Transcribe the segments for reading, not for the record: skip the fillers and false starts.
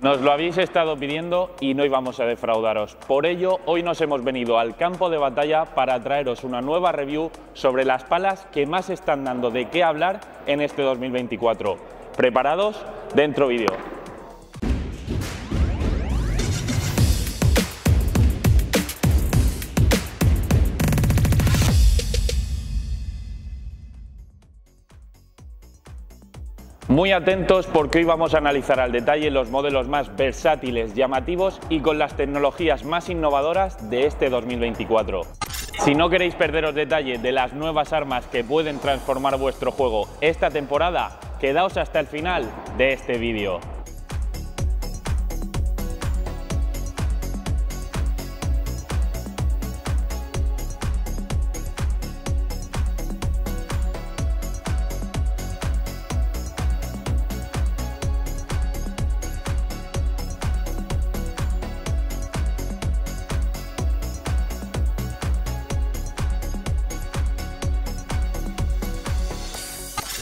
Nos lo habéis estado pidiendo y no íbamos a defraudaros. Por ello, hoy nos hemos venido al campo de batalla para traeros una nueva review sobre las palas que más están dando de qué hablar en este 2024. ¿Preparados? Dentro vídeo. Muy atentos porque hoy vamos a analizar al detalle los modelos más versátiles, llamativos y con las tecnologías más innovadoras de este 2024. Si no queréis perderos detalle de las nuevas armas que pueden transformar vuestro juego esta temporada, quedaos hasta el final de este vídeo.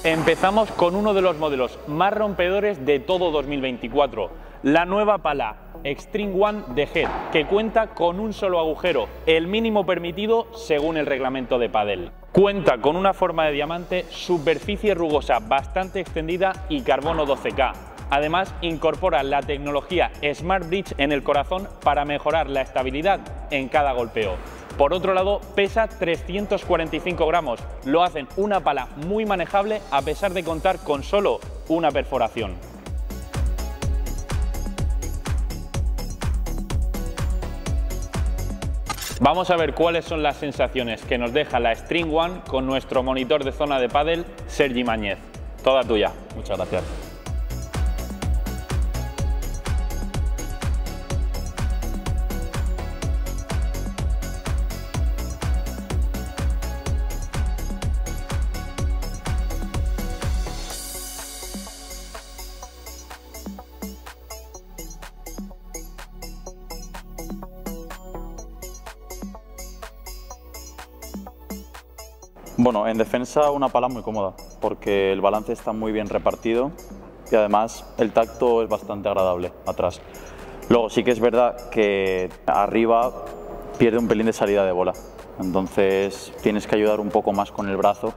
Empezamos con uno de los modelos más rompedores de todo 2024, la nueva pala Extreme One de Head, que cuenta con un solo agujero, el mínimo permitido según el reglamento de pádel. Cuenta con una forma de diamante, superficie rugosa bastante extendida y carbono 12K. Además, incorpora la tecnología Smart Bridge en el corazón para mejorar la estabilidad en cada golpeo. Por otro lado, pesa 345 gramos, lo hacen una pala muy manejable a pesar de contar con solo una perforación. Vamos a ver cuáles son las sensaciones que nos deja la Extreme One con nuestro monitor de zona de pádel, Sergi Mañez. Toda tuya. Muchas gracias. Bueno, en defensa una pala muy cómoda, porque el balance está muy bien repartido y además el tacto es bastante agradable atrás. Luego sí que es verdad que arriba pierde un pelín de salida de bola, entonces tienes que ayudar un poco más con el brazo.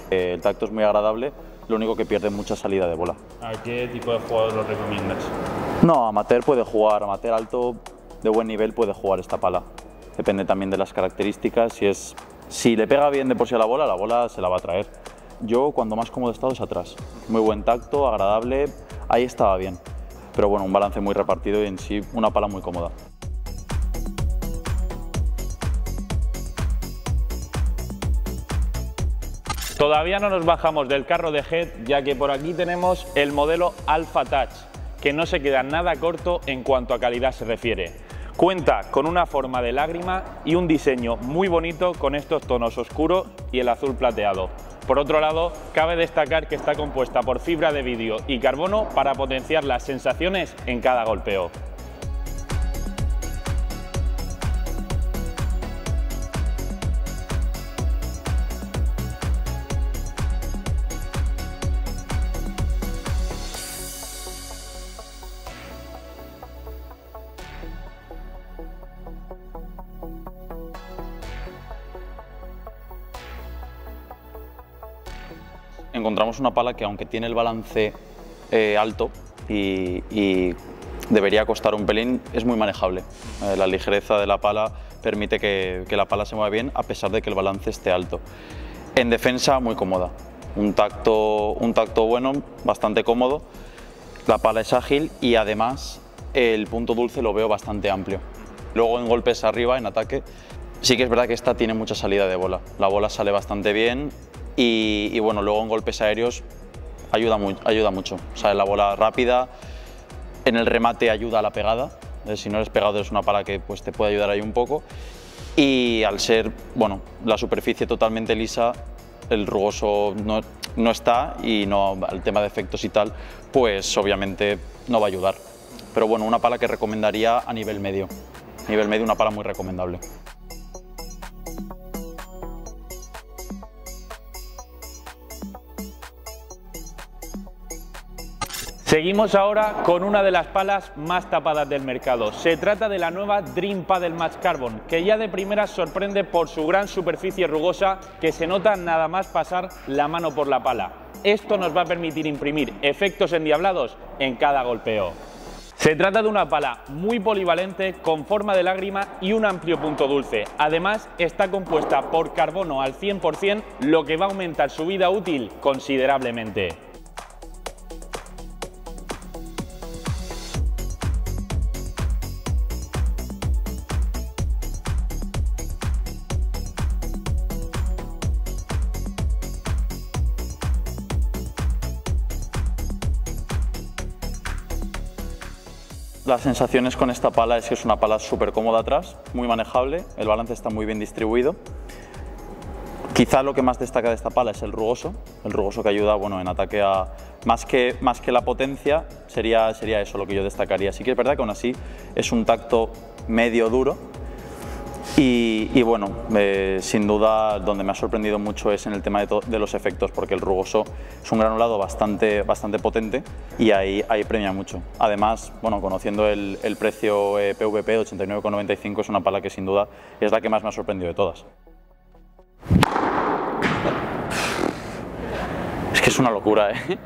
El tacto es muy agradable, lo único que pierde mucha salida de bola. ¿A qué tipo de jugador lo recomiendas? No, amateur puede jugar, amateur alto de buen nivel puede jugar esta pala. Depende también de las características. Si le pega bien de por sí a la bola se la va a traer. Yo cuando más cómodo he estado es atrás. Muy buen tacto, agradable, ahí estaba bien. Pero bueno, un balance muy repartido y en sí una pala muy cómoda. Todavía no nos bajamos del carro de Head, ya que por aquí tenemos el modelo Alpha Touch, que no se queda nada corto en cuanto a calidad se refiere. Cuenta con una forma de lágrima y un diseño muy bonito con estos tonos oscuros y el azul plateado. Por otro lado, cabe destacar que está compuesta por fibra de vidrio y carbono para potenciar las sensaciones en cada golpeo. Encontramos una pala que aunque tiene el balance alto y debería costar un pelín, es muy manejable. La ligereza de la pala permite que la pala se mueva bien a pesar de que el balance esté alto. En defensa muy cómoda, un tacto bueno, bastante cómodo, la pala es ágil y además el punto dulce lo veo bastante amplio. Luego en golpes arriba, en ataque, sí que es verdad que esta tiene mucha salida de bola, la bola sale bastante bien. Y bueno, luego en golpes aéreos ayuda mucho. O sea, la bola rápida, en el remate ayuda a la pegada. Si no eres pegado es una pala que pues, te puede ayudar ahí un poco. Y al ser, bueno, la superficie totalmente lisa, el rugoso no está y no, el tema de efectos y tal, pues obviamente no va a ayudar. Pero bueno, una pala que recomendaría a nivel medio. A nivel medio una pala muy recomendable. Seguimos ahora con una de las palas más tapadas del mercado. Se trata de la nueva Dream Padel Match Carbon, que ya de primeras sorprende por su gran superficie rugosa que se nota nada más pasar la mano por la pala. Esto nos va a permitir imprimir efectos endiablados en cada golpeo. Se trata de una pala muy polivalente, con forma de lágrima y un amplio punto dulce. Además, está compuesta por carbono al 100%, lo que va a aumentar su vida útil considerablemente. Las sensaciones con esta pala es que es una pala súper cómoda atrás, muy manejable, el balance está muy bien distribuido. Quizá lo que más destaca de esta pala es el rugoso que ayuda, bueno, en ataque a... Más que la potencia, sería eso lo que yo destacaría. Sí que es verdad que aún así es un tacto medio duro y bueno, sin duda donde me ha sorprendido mucho es en el tema de los efectos, porque el rugoso es un granulado bastante potente y ahí premia mucho. Además, bueno, conociendo el precio PVP de 89,95, es una pala que sin duda es la que más me ha sorprendido de todas. Es que es una locura, ¿eh?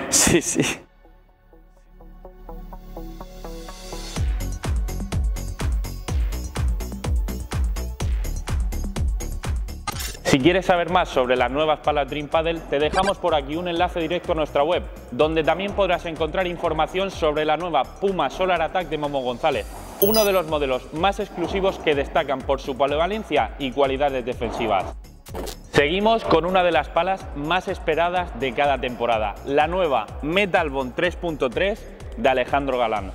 Sí, sí. Si quieres saber más sobre las nuevas palas Dream Padel, te dejamos por aquí un enlace directo a nuestra web, donde también podrás encontrar información sobre la nueva Puma Solar Attack de Momo González, uno de los modelos más exclusivos que destacan por su polivalencia y cualidades defensivas. Seguimos con una de las palas más esperadas de cada temporada, la nueva Metal Bond 3.3 de Alejandro Galán.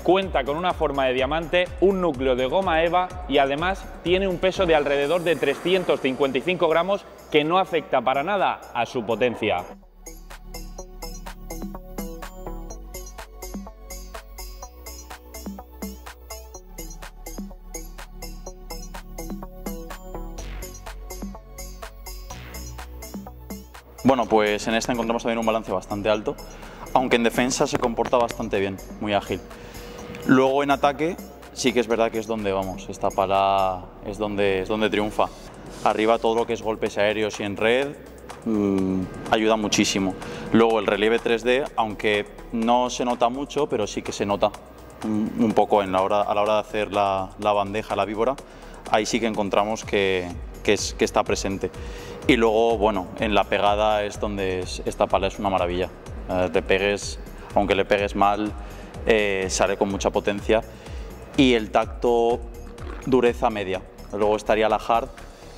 Cuenta con una forma de diamante, un núcleo de goma eva y además tiene un peso de alrededor de 355 gramos que no afecta para nada a su potencia. Bueno, pues en esta encontramos también un balance bastante alto, aunque en defensa se comporta bastante bien, muy ágil. Luego en ataque sí que es verdad que es donde vamos, esta pala es donde triunfa. Arriba todo lo que es golpes aéreos y en red ayuda muchísimo. Luego el relieve 3D, aunque no se nota mucho, pero sí que se nota un poco a la hora de hacer la bandeja, la víbora, ahí sí que encontramos que está presente. Y luego, bueno, en la pegada es donde esta pala es una maravilla. Aunque le pegues mal, sale con mucha potencia y el tacto dureza media. Luego estaría la hard,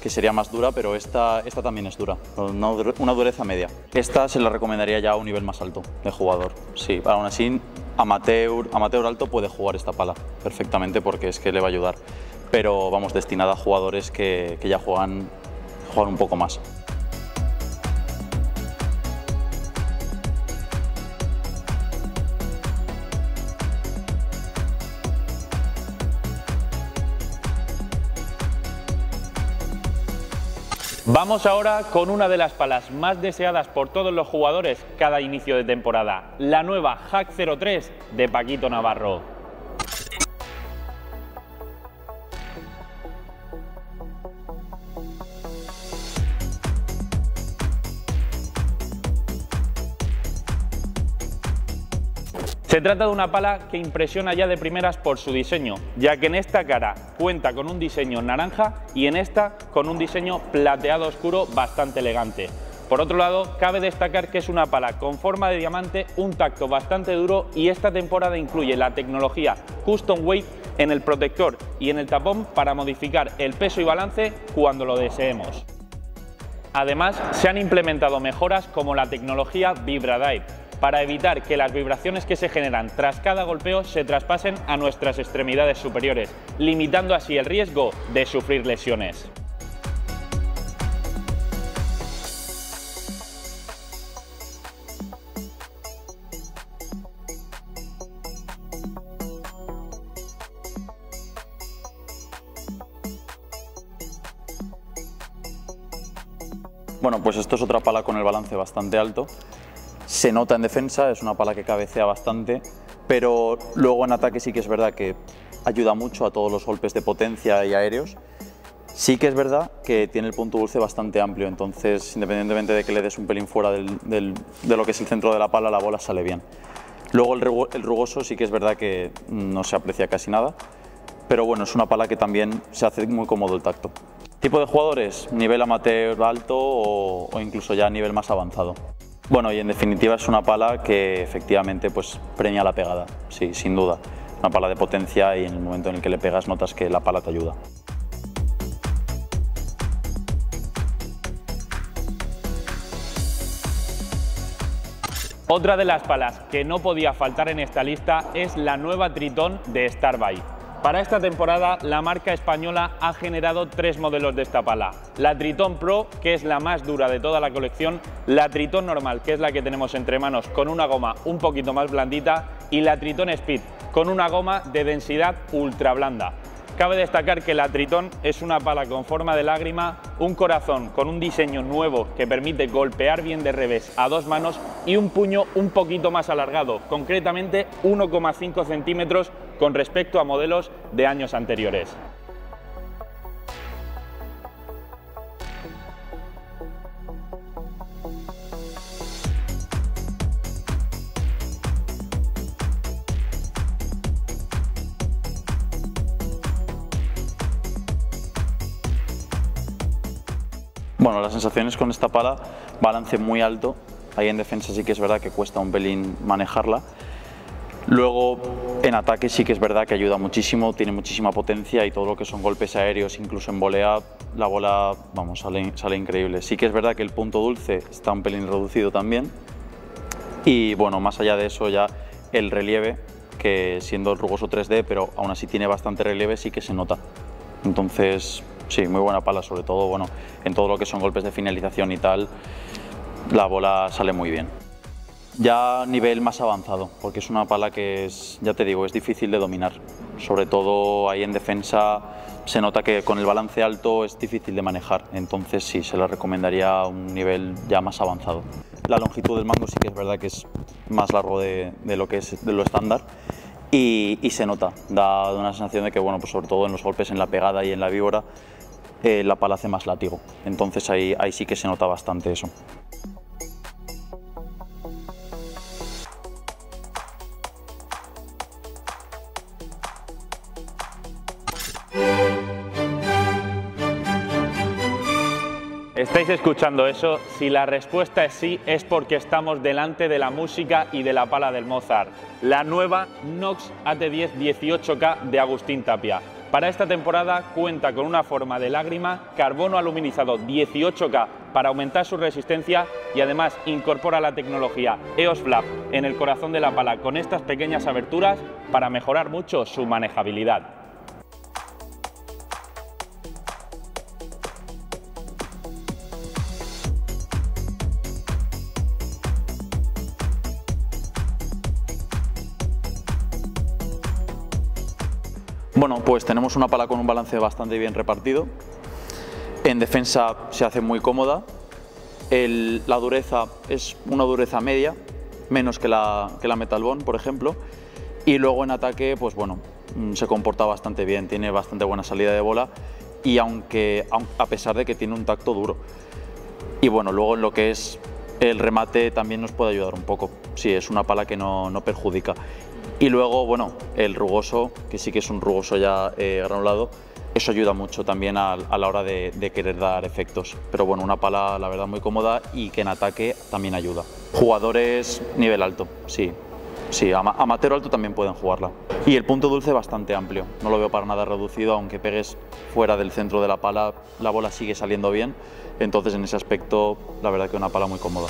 que sería más dura, pero esta también es dura, una dureza media. Esta se la recomendaría ya a un nivel más alto de jugador. Sí, aún así amateur alto puede jugar esta pala perfectamente porque es que le va a ayudar, pero vamos, destinada a jugadores que ya juegan un poco más. Vamos ahora con una de las palas más deseadas por todos los jugadores cada inicio de temporada, la nueva Hack 03 de Paquito Navarro. Se trata de una pala que impresiona ya de primeras por su diseño, ya que en esta cara cuenta con un diseño naranja y en esta con un diseño plateado oscuro bastante elegante. Por otro lado, cabe destacar que es una pala con forma de diamante, un tacto bastante duro y esta temporada incluye la tecnología Custom Weight en el protector y en el tapón para modificar el peso y balance cuando lo deseemos. Además, se han implementado mejoras como la tecnología VibraDrive, para evitar que las vibraciones que se generan tras cada golpeo se traspasen a nuestras extremidades superiores, limitando así el riesgo de sufrir lesiones. Bueno, pues esto es otra pala con el balance bastante alto. Se nota en defensa, es una pala que cabecea bastante, pero luego en ataque sí que es verdad que ayuda mucho a todos los golpes de potencia y aéreos. Sí que es verdad que tiene el punto dulce bastante amplio, entonces independientemente de que le des un pelín fuera de lo que es el centro de la pala, la bola sale bien. Luego el rugoso sí que es verdad que no se aprecia casi nada, pero bueno, es una pala que también se hace muy cómodo el tacto. ¿Tipo de jugadores? Nivel amateur alto o incluso ya nivel más avanzado. Bueno, y en definitiva es una pala que efectivamente pues premia la pegada, sí, sin duda. Una pala de potencia y en el momento en el que le pegas notas que la pala te ayuda. Otra de las palas que no podía faltar en esta lista es la nueva Tritón de Starbite. Para esta temporada, la marca española ha generado 3 modelos de esta pala. La Tritón Pro, que es la más dura de toda la colección, la Tritón normal, que es la que tenemos entre manos con una goma un poquito más blandita, y la Tritón Speed, con una goma de densidad ultra blanda. Cabe destacar que la Tritón es una pala con forma de lágrima, un corazón con un diseño nuevo que permite golpear bien de revés a 2 manos y un puño un poquito más alargado, concretamente 1,5 centímetros con respecto a modelos de años anteriores. Bueno, las sensaciones con esta pala, balance muy alto, ahí en defensa sí que es verdad que cuesta un pelín manejarla. Luego en ataque sí que es verdad que ayuda muchísimo, tiene muchísima potencia y todo lo que son golpes aéreos, incluso en volea, la bola vamos, sale increíble. Sí que es verdad que el punto dulce está un pelín reducido también y bueno, más allá de eso ya el relieve, que siendo el rugoso 3D, pero aún así tiene bastante relieve, sí que se nota. Entonces sí, muy buena pala, sobre todo bueno, en todo lo que son golpes de finalización y tal, la bola sale muy bien. Ya a nivel más avanzado, porque es una pala que es, ya te digo, es difícil de dominar. Sobre todo ahí en defensa se nota que con el balance alto es difícil de manejar, entonces sí, se le recomendaría un nivel ya más avanzado. La longitud del mango sí que es verdad que es más largo de lo que es de lo estándar y se nota, da una sensación de que, bueno, pues sobre todo en los golpes en la pegada y en la víbora, la pala hace más látigo, entonces ahí sí que se nota bastante eso. ¿Estáis escuchando eso? Si la respuesta es sí, es porque estamos delante de la música y de la pala del Mozart, la nueva Nox AT10 18K de Agustín Tapia. Para esta temporada cuenta con una forma de lágrima, carbono aluminizado 18K para aumentar su resistencia y además incorpora la tecnología EOS Flap en el corazón de la pala con estas pequeñas aberturas para mejorar mucho su manejabilidad. Bueno, pues tenemos una pala con un balance bastante bien repartido. En defensa se hace muy cómoda. La dureza es una dureza media, menos que la Metal Bond, por ejemplo. Y luego en ataque, pues bueno, se comporta bastante bien, tiene bastante buena salida de bola y a pesar de que tiene un tacto duro. Y bueno, luego en lo que es el remate también nos puede ayudar un poco. Sí, es una pala que no perjudica. Y luego, bueno, el rugoso, que sí que es un rugoso ya granulado, eso ayuda mucho también a la hora de querer dar efectos. Pero bueno, una pala, la verdad, muy cómoda y que en ataque también ayuda. Jugadores nivel alto, sí. Sí, amateur alto también pueden jugarla. Y el punto dulce bastante amplio, no lo veo para nada reducido, aunque pegues fuera del centro de la pala, la bola sigue saliendo bien. Entonces, en ese aspecto, la verdad que una pala muy cómoda.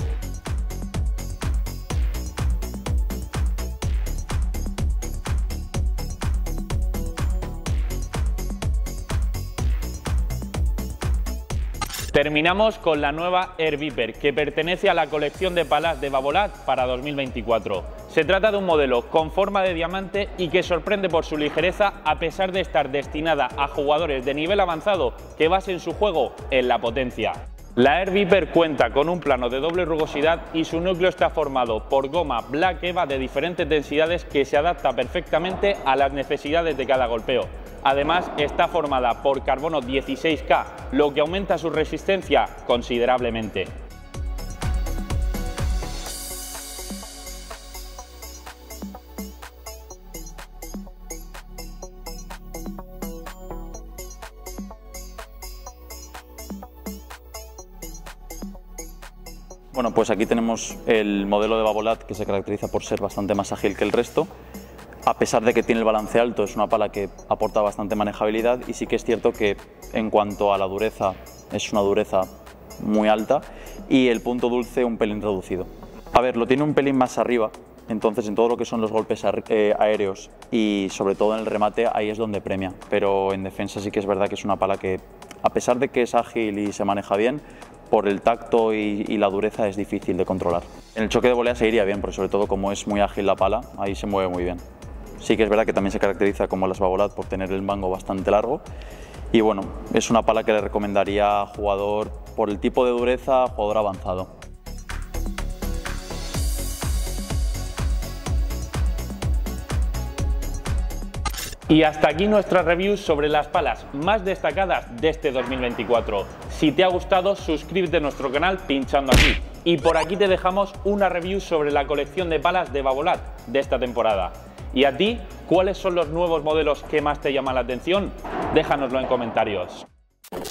Terminamos con la nueva Air Viper, que pertenece a la colección de palas de Babolat para 2024. Se trata de un modelo con forma de diamante y que sorprende por su ligereza a pesar de estar destinada a jugadores de nivel avanzado que basen su juego en la potencia. La Air Viper cuenta con un plano de doble rugosidad y su núcleo está formado por goma Black Eva de diferentes densidades que se adapta perfectamente a las necesidades de cada golpeo. Además, está formada por carbono 16K, lo que aumenta su resistencia considerablemente. Bueno, pues aquí tenemos el modelo de Babolat, que se caracteriza por ser bastante más ágil que el resto. A pesar de que tiene el balance alto, es una pala que aporta bastante manejabilidad, y sí que es cierto que en cuanto a la dureza, es una dureza muy alta y el punto dulce un pelín reducido. A ver, lo tiene un pelín más arriba, entonces en todo lo que son los golpes aéreos y sobre todo en el remate, ahí es donde premia, pero en defensa sí que es verdad que es una pala que, a pesar de que es ágil y se maneja bien, por el tacto y la dureza es difícil de controlar. En el choque de volea se iría bien, porque sobre todo como es muy ágil la pala, ahí se mueve muy bien. Sí que es verdad que también se caracteriza como las Babolat por tener el mango bastante largo, y bueno, es una pala que le recomendaría a jugador, por el tipo de dureza, jugador avanzado. Y hasta aquí nuestras reviews sobre las palas más destacadas de este 2024. Si te ha gustado, suscríbete a nuestro canal pinchando aquí. Y por aquí te dejamos una review sobre la colección de palas de Babolat de esta temporada. ¿Y a ti, cuáles son los nuevos modelos que más te llaman la atención? Déjanoslo en comentarios.